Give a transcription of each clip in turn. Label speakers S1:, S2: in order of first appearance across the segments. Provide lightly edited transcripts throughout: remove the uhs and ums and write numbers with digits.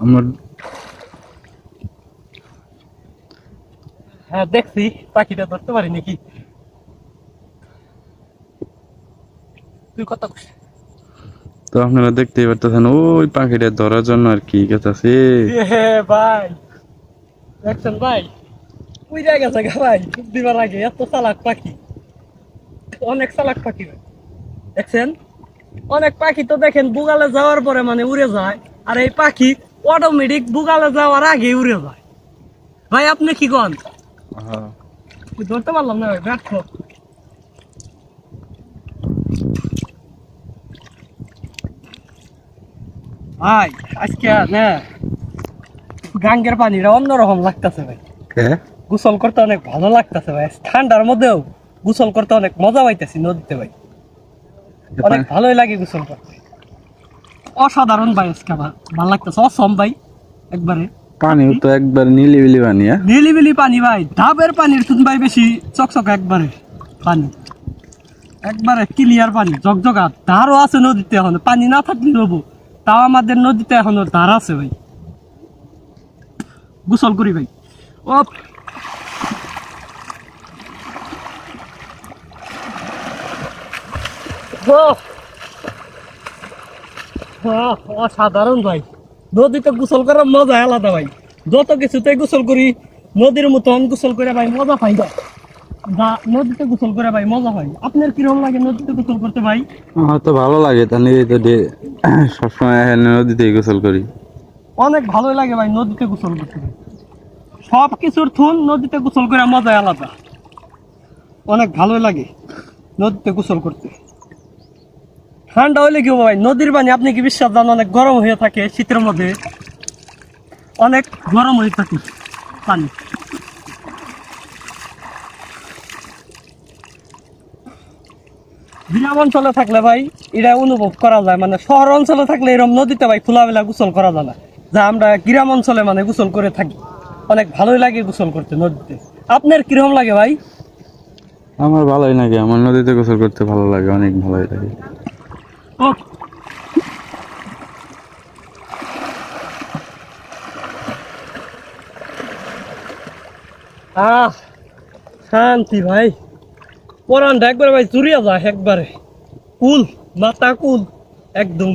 S1: আমার
S2: হ্যাঁ দেখছি, পাখিটা ধরতে পারি নাকি। তুই কত
S1: তো আপনারা দেখতেই পারতেছেন ওই পাখিটা ধরার জন্য আর কি গেছে।
S2: ভাই, দেখছেন ভাই, ওই জায়গা জায়গা ভাই ডুব দিবার আগে এত চালাক পাখি, অনেক চালাক পাখি ভাই। দেখছেন, অনেক পাখি তো দেখেন বুগালে যাওয়ার পরে মানে উড়ে যায়, আর এই পাখি অটোমেটিক বুগালে যাওয়ার আগে উড়ে যায়। ভাই আপনি কি কন? ধরতে পারলাম না ভাই, ব্যর্থ। ভাই আজকে না গাঙ্গের পানিটা অন্যরকম লাগতেছে ভাই, গোসল করতে অনেক ভালো লাগতেছে ভাই। ঠান্ডার মধ্যেও গোসল করতে অনেক মজা পাইতেছি নদীতে ভাই, অনেক ভালোই লাগে গোসল করতে। অসাধারণ ভাই, আজকে ভালো লাগতেছে, অসম ভাই একবারে।
S1: পানিও তো একবার নিলিবিলি পানি।
S2: নিলিবিলি পানি ভাই, ডাবের পানির তুন ভাই বেশি চকচক একবারে পানি, একবারে ক্লিয়ার পানি জগজগা। ধারও আছে নদীতে, এখন পানি না থাকলে নেবো, তাও আমাদের নদীতে এখনো ধার আছে ভাই। গোসল করি ভাই। ও অসাধারণ ভাই, নদীতে গোসল করার মজা আলাদা ভাই। যত কিছুতে গোসল করি নদীর মতন গোসল করে ভাই মজা পাই না। যা নদীতে গোসল করে ভাই মজা পাই। আপনার কিরকম লাগে নদীতে গোসল করতে ভাই?
S1: আমার তো ভালো লাগে, তাহলে তো সবসময় নদীতেই গোসল করি।
S2: অনেক ভালোই লাগে ভাই নদীতে গোসল করতে। সব কিছুর থুন নদীতে গোসল করে মজা আলাদা, অনেক ভালোই লাগে নদীতে গোসল করতে। ঠান্ডা হইলে কি হবে ভাই, নদীর পানি আপনি কি বিশ্বাস জান অনেক গরম হয়ে থাকে, শীতের মধ্যে অনেক গরম হয়ে থাকে পানি। গ্রাম অঞ্চলে থাকলে ভাই এটা অনুভব করা যায়, মানে শহর অঞ্চলে থাকলে এরকম নদীতে ভাই খোলামেলা গোসল করা যায় না। যা আমরা গ্রাম অঞ্চলে মানে গোসল করে থাকি, অনেক ভালোই লাগে গোসল করতে নদীতে। আপনার কিরকম লাগে ভাই?
S1: আমার ভালোই লাগে, আমার নদীতে গোসল করতে ভালো লাগে, অনেক ভালোই লাগে।
S2: ও আহ শান্তি ভাই, পরানটা একবারে ভাই জুড়িয়া যায় একবারে, কুল, মাথা কুল, একদম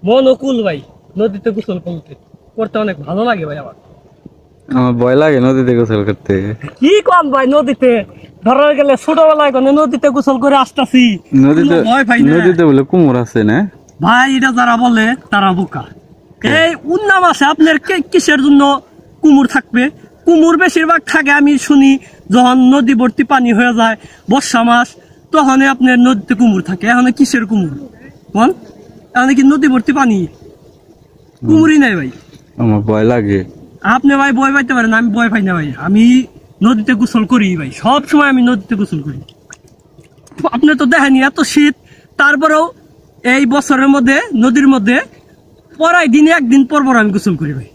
S2: মনও কুল ভাই। নদীতে গোসল করতে করতে অনেক ভালো লাগে ভাই আমার।
S1: আমার ভয় লাগে নদীতে গোসল করতে।
S2: কি কম ভাই, নদীতে ধরা গেলে ছোটবেলায় কোনো নদীতে গোসল করে আসতাছি,
S1: নদীতে
S2: ভয় পাই না
S1: নদীতে বলে কুমোর আছে না
S2: ভাই। এটা যারা বলে তারা বোকা। এই উন্নাম আছে আপনার, কিসের জন্য কুমুর থাকবে? কুমুর বেশিরভাগ থাকে আমি শুনি যখন নদী ভর্তি পানি হয়ে যায় বর্ষা মাস, তখন আপনার নদীতে কুমুর থাকে। এখন কিসের কুমুর বল? এখন কি নদী ভর্তি পানি? কুমুরই নাই ভাই।
S1: আমার ভয় লাগে।
S2: আপনি ভাই ভয় পাইতে পারেন, আমি ভয় পাই না ভাই। আমি নদীতে গোসল করি ভাই, সব সময় আমি নদীতে গোসল করি। আপনি তো দেখেনি এত শীত, তারপরেও এই বছরের মধ্যে নদীর মধ্যে পরাই দিনে একদিন পর পর আমি গোসল করি ভাই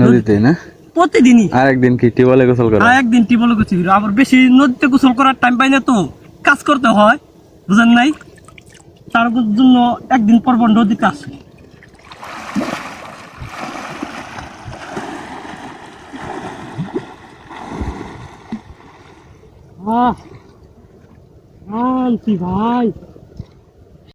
S1: নদীতে না,
S2: প্রতিদিনই।
S1: আরেকদিন কি টিউবওয়েলে গোসল করা?
S2: আর একদিন টিউবওয়েলে গোসল করি। আবার বেশি নদীতে গোসল করার টাইম পাই না, তো কাজ করতে হয়, বুঝেন নাই? তার জন্য একদিন পর পর নদীতে আসি। শান্তি ভাই।